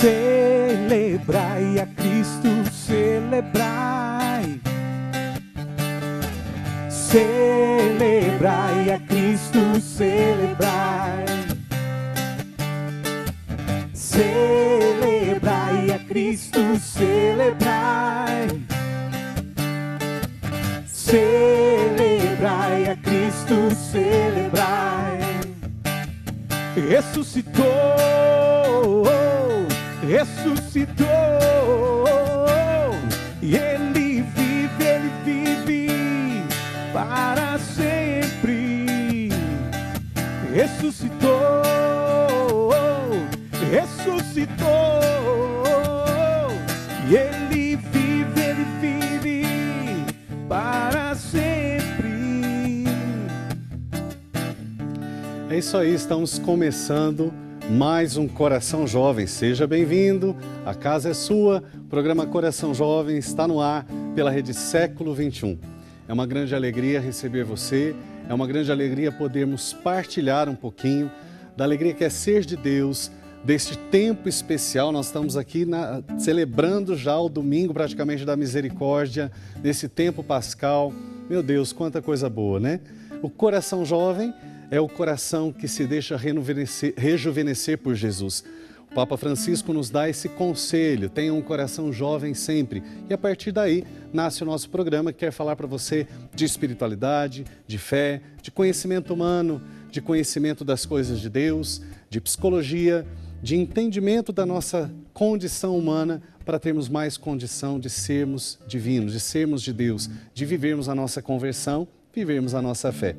Celebrai a Cristo, celebrai. Celebrai a Cristo, celebrai. Celebrai a Cristo, celebrai. Celebrai a Cristo, celebrai. Ressuscitou, ressuscitou, e Ele vive para sempre. Ressuscitou, ressuscitou, e Ele vive para sempre. É isso aí, estamos começando mais um Coração Jovem. Seja bem-vindo, a casa é sua. O programa Coração Jovem está no ar pela Rede Século XXI. É uma grande alegria receber você, é uma grande alegria podermos partilhar um pouquinho da alegria que é ser de Deus, deste tempo especial. Nós estamos aqui celebrando já o domingo praticamente da misericórdia, nesse tempo pascal. Meu Deus, quanta coisa boa, né? O Coração Jovem é o coração que se deixa rejuvenescer por Jesus. O Papa Francisco nos dá esse conselho: tenha um coração jovem sempre. E a partir daí nasce o nosso programa que quer falar para você de espiritualidade, de fé, de conhecimento humano, de conhecimento das coisas de Deus, de psicologia, de entendimento da nossa condição humana para termos mais condição de sermos divinos, de sermos de Deus, de vivermos a nossa conversão, vivermos a nossa fé.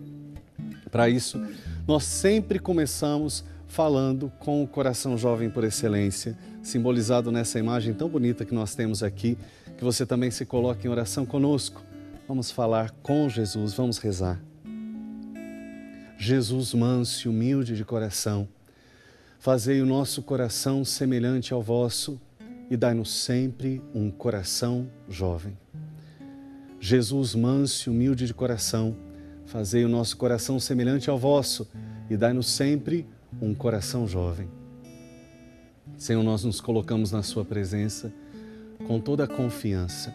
Para isso, nós sempre começamos falando com o coração jovem por excelência, simbolizado nessa imagem tão bonita que nós temos aqui, que você também se coloque em oração conosco. Vamos falar com Jesus, vamos rezar. Jesus manso e humilde de coração, fazei o nosso coração semelhante ao vosso e dai-nos sempre um coração jovem. Jesus manso e humilde de coração, fazei o nosso coração semelhante ao vosso e dai-nos sempre um coração jovem. Senhor, nós nos colocamos na sua presença com toda a confiança.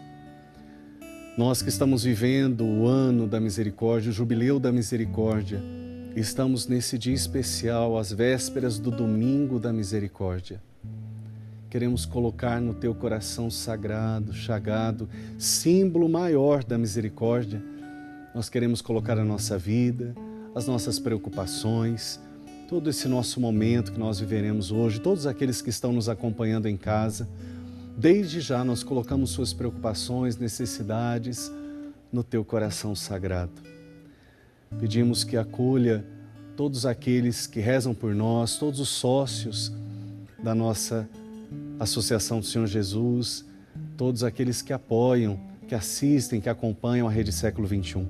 Nós que estamos vivendo o ano da misericórdia, o jubileu da misericórdia, estamos nesse dia especial, às vésperas do domingo da misericórdia. Queremos colocar no teu coração sagrado, chagado, símbolo maior da misericórdia. Nós queremos colocar a nossa vida, as nossas preocupações, todo esse nosso momento que nós viveremos hoje, todos aqueles que estão nos acompanhando em casa. Desde já nós colocamos suas preocupações, necessidades no teu coração sagrado. Pedimos que acolha todos aqueles que rezam por nós, todos os sócios da nossa Associação do Senhor Jesus, todos aqueles que apoiam, que assistem, que acompanham a Rede Século XXI.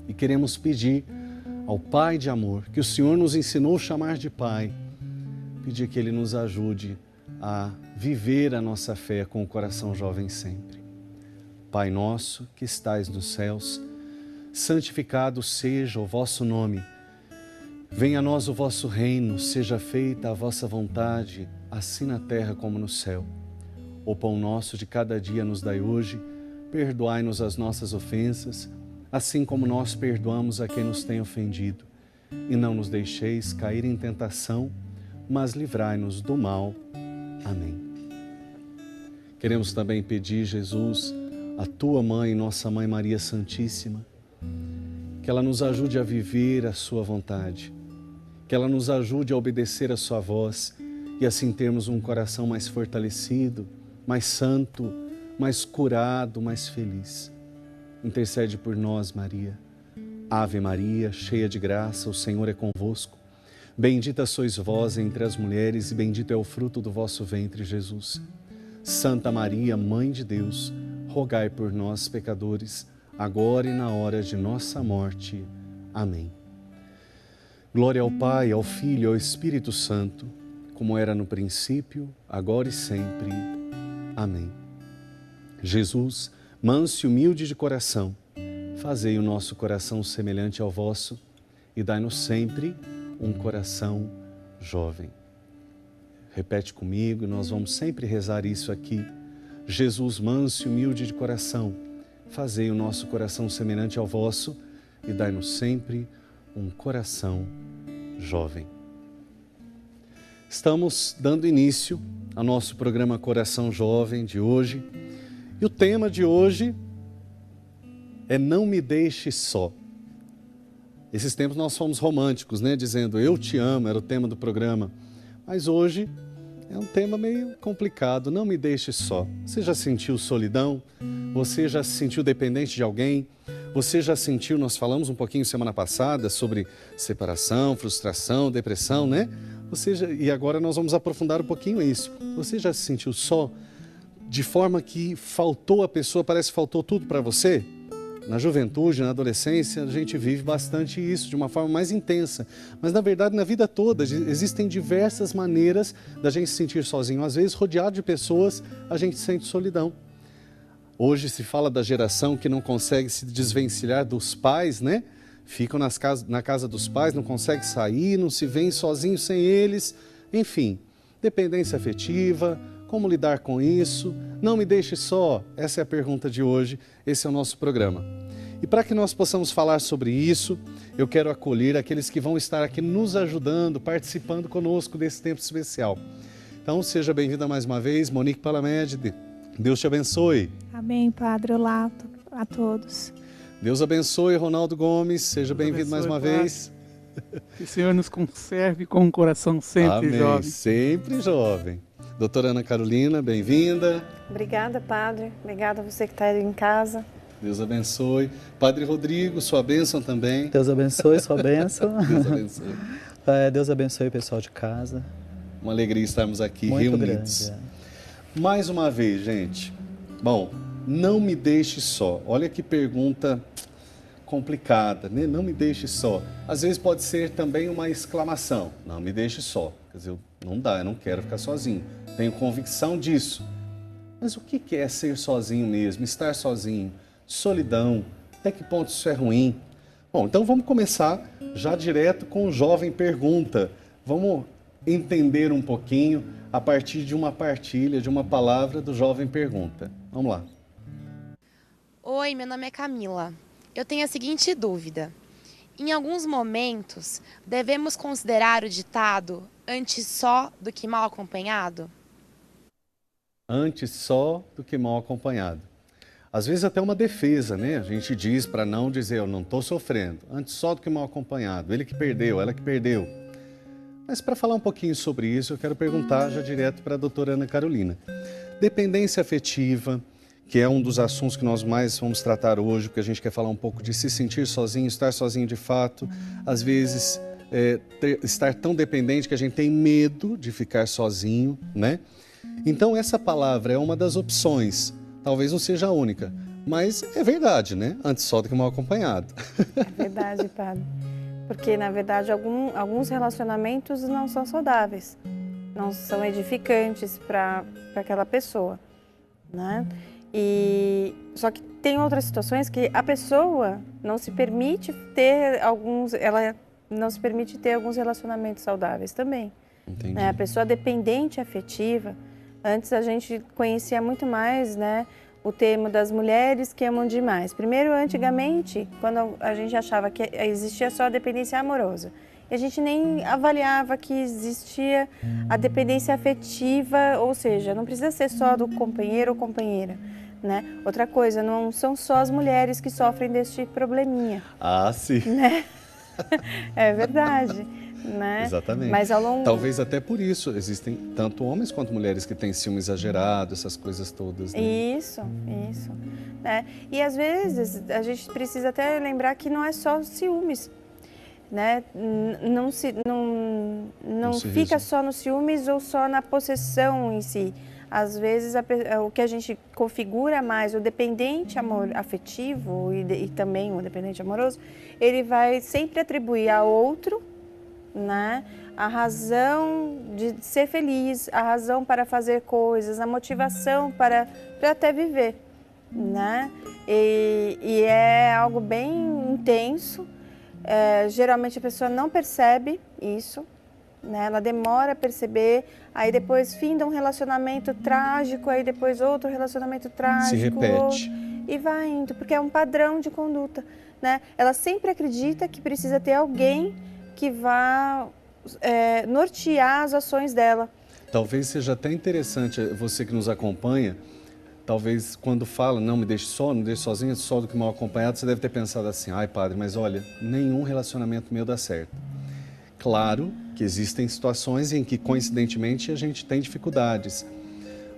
E queremos pedir ao Pai de amor, que o Senhor nos ensinou a chamar de Pai, pedir que Ele nos ajude a viver a nossa fé com o coração jovem sempre. Pai nosso que estais nos céus, santificado seja o vosso nome. Venha a nós o vosso reino, seja feita a vossa vontade, assim na terra como no céu. O pão nosso de cada dia nos dai hoje, perdoai-nos as nossas ofensas, assim como nós perdoamos a quem nos tem ofendido. E não nos deixeis cair em tentação, mas livrai-nos do mal. Amém. Queremos também pedir, Jesus, a tua mãe, nossa Mãe Maria Santíssima, que ela nos ajude a viver a sua vontade, que ela nos ajude a obedecer a sua voz e assim termos um coração mais fortalecido, mais santo, mais curado, mais feliz. Intercede por nós, Maria. Ave Maria, cheia de graça, o Senhor é convosco. Bendita sois vós entre as mulheres e bendito é o fruto do vosso ventre, Jesus. Santa Maria, Mãe de Deus, rogai por nós, pecadores, agora e na hora de nossa morte. Amém. Glória ao Pai, ao Filho e ao Espírito Santo, como era no princípio, agora e sempre. Amém. Jesus, manso e humilde de coração, fazei o nosso coração semelhante ao vosso e dai-nos sempre um coração jovem. Repete comigo, nós vamos sempre rezar isso aqui. Jesus manso e humilde de coração, fazei o nosso coração semelhante ao vosso e dai-nos sempre um coração jovem. Estamos dando início ao nosso programa Coração Jovem de hoje. E o tema de hoje é Não Me Deixe Só. Esses tempos nós fomos românticos, né? Dizendo eu te amo, era o tema do programa. Mas hoje é um tema meio complicado, não me deixe só. Você já sentiu solidão? Você já se sentiu dependente de alguém? Você já sentiu, nós falamos um pouquinho semana passada sobre separação, frustração, depressão, né? E agora nós vamos aprofundar um pouquinho isso. Você já se sentiu só? De forma que faltou a pessoa, parece que faltou tudo para você? Na juventude, na adolescência, a gente vive bastante isso de uma forma mais intensa. Mas, na verdade, na vida toda, existem diversas maneiras da gente se sentir sozinho. Às vezes, rodeado de pessoas, a gente sente solidão. Hoje se fala da geração que não consegue se desvencilhar dos pais, né? Ficam na casa dos pais, não conseguem sair, não se veem sozinhos sem eles. Enfim, dependência afetiva, como lidar com isso? Não me deixe só? Essa é a pergunta de hoje, esse é o nosso programa. E para que nós possamos falar sobre isso, eu quero acolher aqueles que vão estar aqui nos ajudando, participando conosco desse tempo especial. Então, seja bem-vinda mais uma vez, Monique Palamede. Deus te abençoe. Amém, Padre. Olá a todos. Deus abençoe, Ronaldo Gomes. Seja bem-vindo mais uma vez. Que o Senhor nos conserve com um coração sempre Amém. jovem. Sempre jovem. Doutora Ana Carolina, bem-vinda. Obrigada, Padre. Obrigada a você que está aí em casa. Deus abençoe. Padre Rodrigo, sua bênção também. Deus abençoe, sua bênção. Deus abençoe. Deus abençoe o pessoal de casa. Uma alegria estarmos aqui Muito reunidos. grande, Mais uma vez, gente. Bom, não me deixe só. Olha que pergunta complicada, né? Não me deixe só. Às vezes pode ser também uma exclamação. Não me deixe só. Quer dizer, não dá, eu não quero ficar sozinho. Tenho convicção disso. Mas o que é ser sozinho mesmo? Estar sozinho? Solidão? Até que ponto isso é ruim? Bom, então vamos começar já direto com o Jovem Pergunta. Vamos entender um pouquinho a partir de uma partilha, de uma palavra do Jovem Pergunta. Vamos lá. Oi, meu nome é Camila. Eu tenho a seguinte dúvida. Em alguns momentos, devemos considerar o ditado antes só do que mal acompanhado? Antes só do que mal acompanhado. Às vezes até uma defesa, né? A gente diz para não dizer, eu não estou sofrendo. Antes só do que mal acompanhado. Ele que perdeu, ela que perdeu. Mas para falar um pouquinho sobre isso, eu quero perguntar já direto para a doutora Ana Carolina. Dependência afetiva, que é um dos assuntos que nós mais vamos tratar hoje, porque a gente quer falar um pouco de se sentir sozinho, estar sozinho de fato. Às vezes, estar tão dependente que a gente tem medo de ficar sozinho, né? Então, essa palavra é uma das opções. Talvez não seja a única, mas é verdade, né? Antes só do que mal acompanhado. É verdade, Padre. Porque, na verdade, alguns relacionamentos não são saudáveis, não são edificantes para aquela pessoa, né? Só que tem outras situações que a pessoa não se permite ter alguns relacionamentos saudáveis também. Entendi. Né? A pessoa dependente afetiva, antes a gente conhecia muito mais, né, o termo das mulheres que amam demais. Primeiro, antigamente, quando a gente achava que existia só a dependência amorosa, e a gente nem avaliava que existia a dependência afetiva, ou seja, não precisa ser só do companheiro ou companheira, né? Outra coisa, não são só as mulheres que sofrem deste probleminha. Ah, sim. Né? É verdade. Né? Exatamente. Mas ao longo... Talvez até por isso existem tanto homens quanto mulheres que têm ciúme exagerado, essas coisas todas. Né? Isso. Né? E às vezes a gente precisa até lembrar que não é só ciúmes. Né? Não fica só no ciúmes ou só na possessão em si. Às vezes o que a gente configura mais, o dependente afetivo e também o dependente amoroso, ele vai sempre atribuir a outro, né, a razão de ser feliz, a razão para fazer coisas, a motivação para até viver, né? E é algo bem intenso. Geralmente a pessoa não percebe isso, né? Ela demora a perceber, aí depois finda um relacionamento trágico, aí depois outro relacionamento trágico. Se repete. E vai indo, porque é um padrão de conduta, né? Ela sempre acredita que precisa ter alguém que vá nortear as ações dela. Talvez seja até interessante, você que nos acompanha, talvez quando fala, não me deixe só, não me deixe sozinha, só do que mal acompanhado, você deve ter pensado assim, ai padre, mas olha, nenhum relacionamento meu dá certo. Claro que existem situações em que, coincidentemente, a gente tem dificuldades.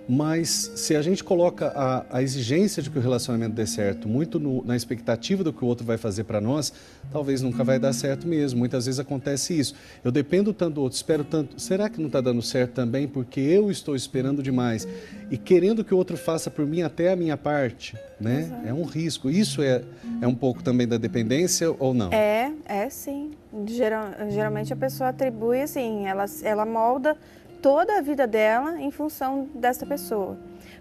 Mas se a gente coloca a exigência de que o relacionamento dê certo muito na expectativa do que o outro vai fazer para nós, talvez nunca vai dar certo mesmo. Muitas vezes acontece isso. Eu dependo tanto do outro, espero tanto. Será que não está dando certo também porque eu estou esperando demais e querendo que o outro faça por mim até a minha parte, né? Exato. É um risco. Isso é um pouco também da dependência ou não? É sim. Geralmente a pessoa atribui assim, ela molda toda a vida dela em função dessa pessoa.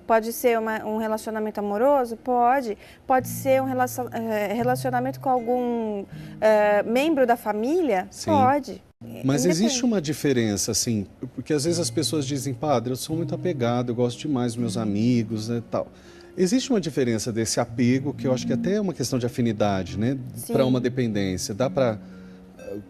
Pode ser um relacionamento amoroso? Pode ser um relacionamento com algum membro da família? Sim. Pode. Mas existe uma diferença, assim, porque às vezes as pessoas dizem, padre, eu sou muito apegado, eu gosto demais dos meus amigos, né, tal. Existe uma diferença desse apego, que eu acho que até é uma questão de afinidade, né, para uma dependência. Dá para...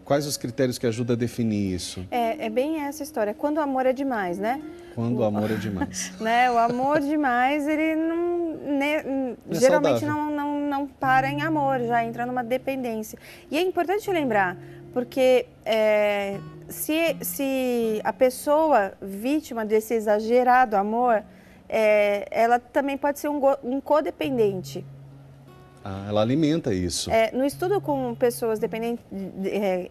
Quais os critérios que ajudam a definir isso? É bem essa história. Quando o amor é demais, né? Quando o amor é demais. Né? O amor demais, ele não, geralmente não para em amor, já entra numa dependência. E é importante lembrar, porque se a pessoa vítima desse exagerado amor, ela também pode ser um codependente. Ela alimenta isso. No estudo com pessoas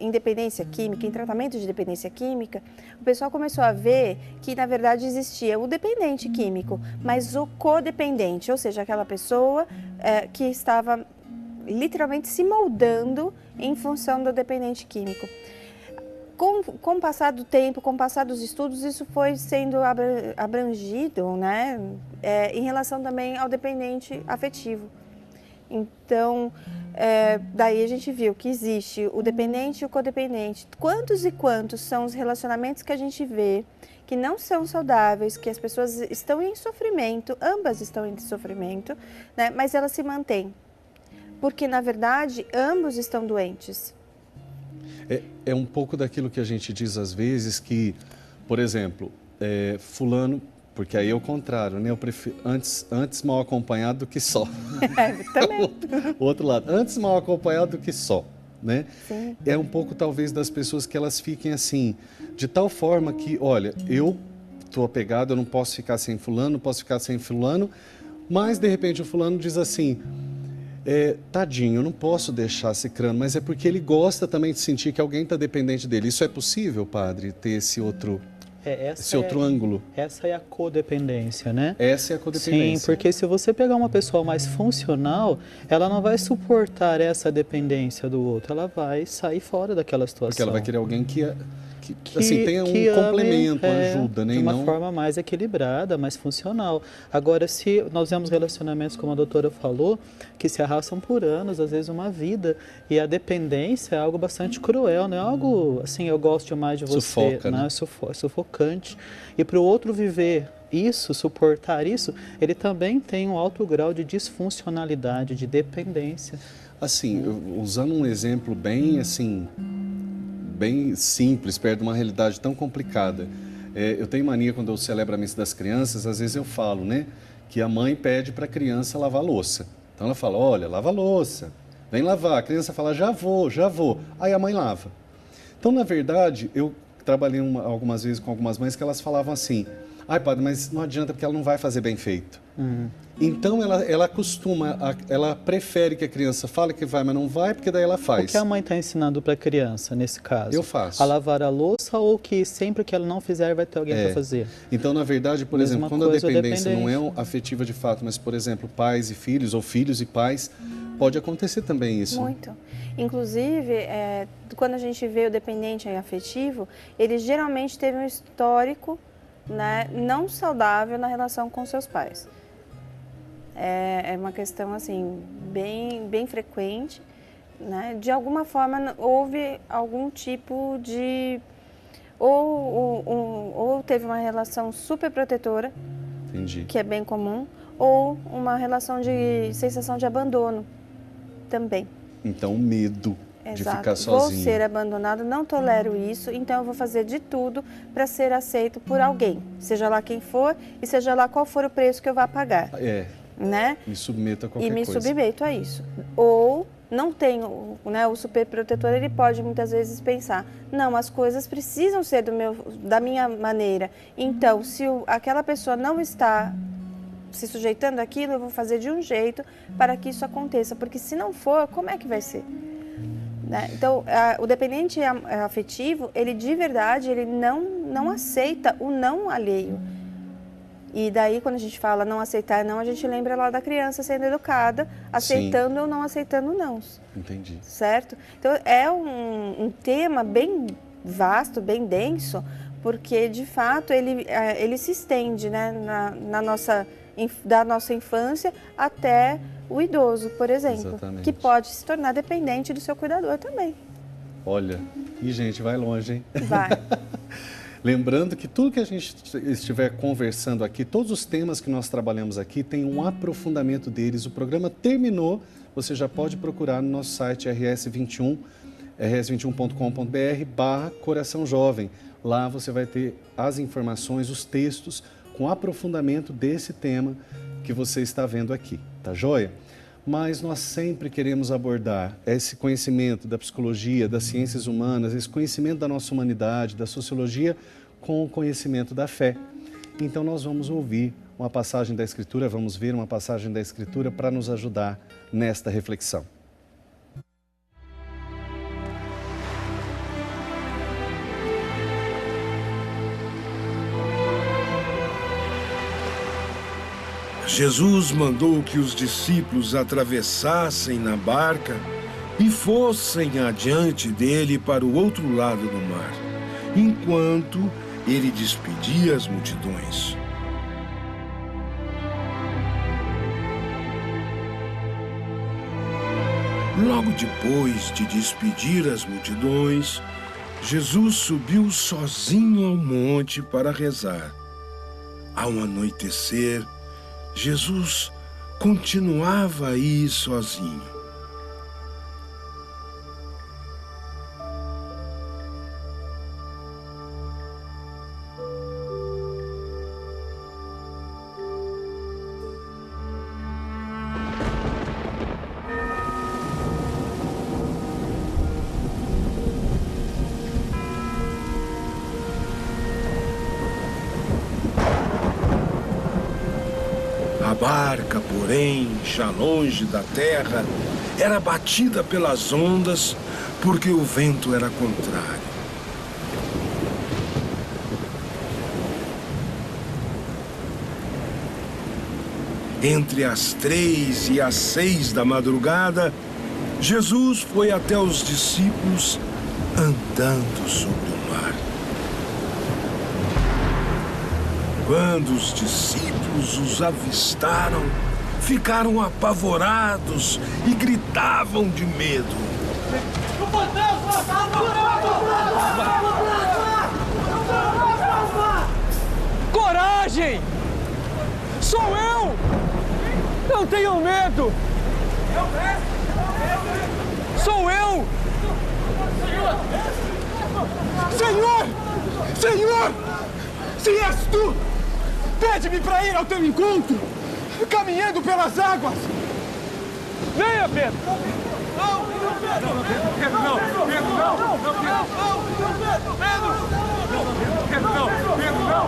em dependência química, em tratamento de dependência química, o pessoal começou a ver que, na verdade, existia o dependente químico, mas o codependente, ou seja, aquela pessoa que estava literalmente se moldando em função do dependente químico. Com o passar do tempo, com o passar dos estudos, isso foi sendo abrangido, né, em relação também ao dependente afetivo. Então, daí a gente viu que existe o dependente e o codependente. Quantos e quantos são os relacionamentos que a gente vê que não são saudáveis, que as pessoas estão em sofrimento, ambas estão em sofrimento, né? Mas elas se mantêm. Porque, na verdade, ambos estão doentes. É um pouco daquilo que a gente diz às vezes que, por exemplo, fulano... Porque aí é o contrário, né? Eu prefiro antes mal acompanhado do que só. Também. O outro lado, antes mal acompanhado do que só, né? Sim. É um pouco, talvez, das pessoas que elas fiquem assim, de tal forma que, olha, eu estou apegado, eu não posso ficar sem fulano, não posso ficar sem fulano, mas, de repente, o fulano diz assim, tadinho, eu não posso deixar cicrano, mas é porque ele gosta também de sentir que alguém está dependente dele. Isso é possível, padre, ter esse outro... esse outro ângulo. Essa é a codependência, né? Essa é a codependência. Sim, porque se você pegar uma pessoa mais funcional, ela não vai suportar essa dependência do outro, ela vai sair fora daquela situação. Porque ela vai querer alguém que assim, tenha um complemento, ajuda, né? De uma forma mais equilibrada, mais funcional. Agora, se nós vemos relacionamentos, como a doutora falou, que se arrastam por anos, às vezes uma vida, e a dependência é algo bastante cruel, não é algo assim, eu gosto mais de você, sufoca, né? Sufocante. E para o outro viver isso, suportar isso, ele também tem um alto grau de disfuncionalidade, de dependência. Assim, usando um exemplo bem, assim, bem simples, perto de uma realidade tão complicada. Eu tenho mania, quando eu celebro a missa das crianças, às vezes eu falo, né, que a mãe pede para a criança lavar a louça. Então ela fala, olha, lava a louça, vem lavar. A criança fala, já vou. Aí a mãe lava. Então, na verdade, eu trabalhei algumas vezes com algumas mães que elas falavam assim, ai, padre, mas não adianta porque ela não vai fazer bem feito. Então, ela ela prefere que a criança fale que vai, mas não vai, porque daí ela faz. O que a mãe está ensinando para a criança, nesse caso? Eu faço. A lavar a louça ou que sempre que ela não fizer, vai ter alguém para fazer? Então, na verdade, por exemplo, quando a dependência não é afetiva de fato, mas, por exemplo, pais e filhos, ou filhos e pais, pode acontecer também isso. Muito. Inclusive, quando a gente vê o dependente afetivo, ele geralmente teve um histórico, né, não saudável na relação com seus pais. É uma questão assim bem frequente, né? De alguma forma houve algum tipo de ou teve uma relação super protetora, Entendi. que é bem comum, ou uma relação de sensação de abandono também. Então, medo de Exato. ficar sozinho. Vou ser abandonado, não tolero isso, então eu vou fazer de tudo para ser aceito por alguém, seja lá quem for e seja lá qual for o preço que eu vá pagar. Né? Me submeto a qualquer coisa. E me submeto a isso. Ou não tenho, né, o superprotetor, ele pode muitas vezes pensar, não, as coisas precisam ser da minha maneira. Então, se aquela pessoa não está se sujeitando àquilo, eu vou fazer de um jeito para que isso aconteça, porque se não for, como é que vai ser? Né? Então, o dependente afetivo, ele de verdade, ele não aceita o não alheio. E daí, quando a gente fala não aceitar não, a gente lembra lá da criança sendo educada, aceitando ou não aceitando não. Entendi. Certo? Então, é um tema bem vasto, bem denso, porque, de fato, ele se estende, né, da nossa infância até o idoso, por exemplo. Exatamente. Que pode se tornar dependente do seu cuidador também. Olha, e gente, vai longe, hein? Vai. Lembrando que tudo que a gente estiver conversando aqui, todos os temas que nós trabalhamos aqui, tem um aprofundamento deles. O programa terminou, você já pode procurar no nosso site rs21.com.br/Coração Jovem. Lá você vai ter as informações, os textos com aprofundamento desse tema que você está vendo aqui, tá joia? Mas nós sempre queremos abordar esse conhecimento da psicologia, das ciências humanas, esse conhecimento da nossa humanidade, da sociologia, com o conhecimento da fé. Então nós vamos ouvir uma passagem da Escritura, vamos ver uma passagem da Escritura para nos ajudar nesta reflexão. Jesus mandou que os discípulos atravessassem na barca e fossem adiante dele para o outro lado do mar, enquanto ele despedia as multidões. Logo depois de despedir as multidões, Jesus subiu sozinho ao monte para rezar. Ao anoitecer, Jesus continuava aí sozinho. A barca, porém, já longe da terra, era batida pelas ondas porque o vento era contrário. Entre as 3 e as 6 da madrugada, Jesus foi até os discípulos andando sobre o mar. Quando os discípulos os avistaram, ficaram apavorados e gritavam de medo. O fantasma! Coragem! Sou eu! Não tenham medo! Sou eu! Senhor! Senhor! Se és tu! Pede-me para ir ao teu encontro, caminhando pelas águas. Venha, Pedro! Não! Pedro, não! Pedro, não! Pedro, não! Pedro, não! Pedro, não! Pedro, não!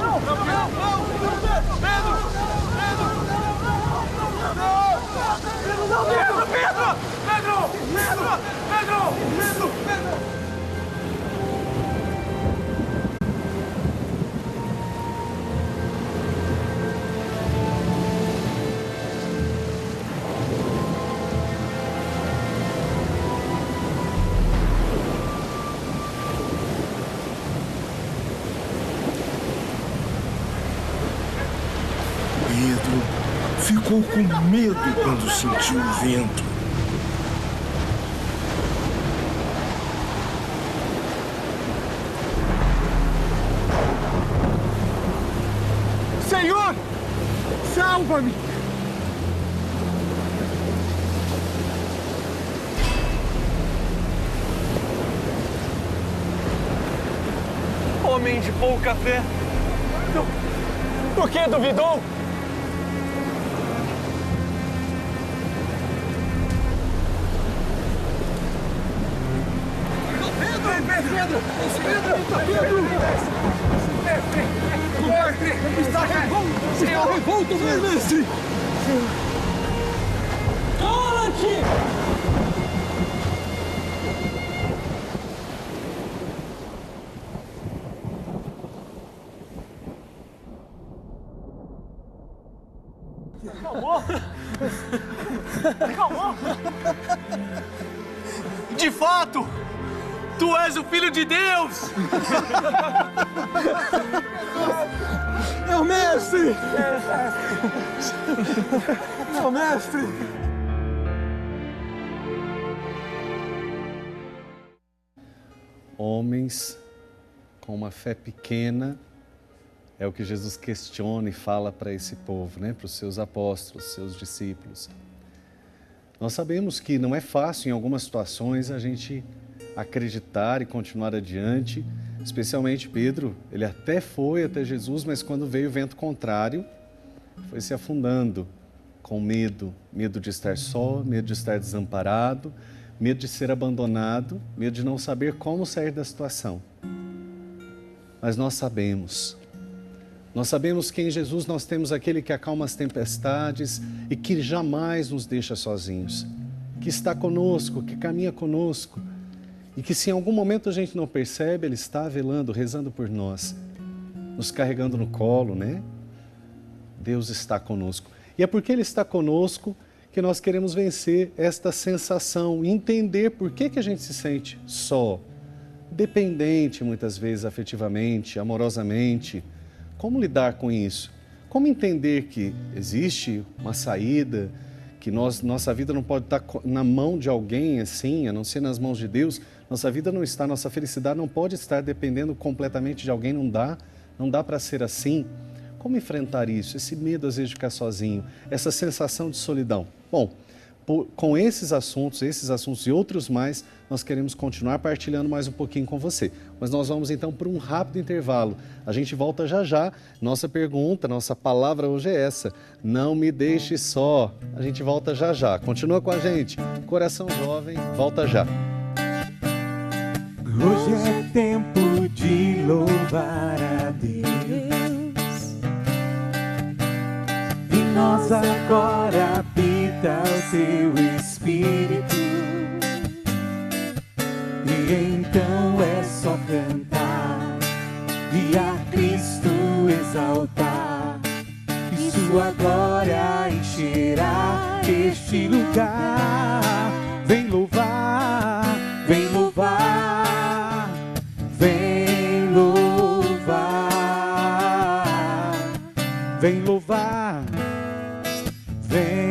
Pedro ficou com medo quando sentiu o vento. Salva-me! Homem de pouca fé! Por que duvidou? Pedro! Está revolto, mestre! Cala-te! Acalmou? Acalmou? De fato! Tu és o Filho de Deus! É o mestre! É o mestre! Homens com uma fé pequena é o que Jesus questiona e fala para esse povo, né? Para os seus apóstolos, seus discípulos. Nós sabemos que não é fácil em algumas situações a gente acreditar e continuar adiante, especialmente Pedro. Ele até foi até Jesus, mas quando veio o vento contrário, foi se afundando com medo de estar só, medo de estar desamparado, medo de ser abandonado, medo de não saber como sair da situação. Mas nós sabemos que em Jesus nós temos aquele que acalma as tempestades e que jamais nos deixa sozinhos, que está conosco, que caminha conosco, e que se em algum momento a gente não percebe, Ele está velando, rezando por nós, nos carregando no colo, né? Deus está conosco. E é porque Ele está conosco que nós queremos vencer esta sensação, entender por que a gente se sente só, dependente muitas vezes afetivamente, amorosamente. Como lidar com isso? Como entender que existe uma saída, que nossa vida não pode estar na mão de alguém assim, a não ser nas mãos de Deus. Nossa vida não está, nossa felicidade não pode estar dependendo completamente de alguém, não dá para ser assim. Como enfrentar isso? Esse medo às vezes de ficar sozinho, essa sensação de solidão. Bom, com esses assuntos e outros mais, nós queremos continuar partilhando mais um pouquinho com você. Mas nós vamos então para um rápido intervalo. A gente volta já já. Nossa pergunta, nossa palavra hoje é essa: não me deixe só. A gente volta já já. Continua com a gente. Coração Jovem, volta já. Hoje é tempo de louvar a Deus. Em nós agora habita o Teu Espírito. E então é só cantar e a Cristo exaltar, e Sua glória encherá este lugar. Vem louvar, vem louvar, vem louvar, vem louvar, vem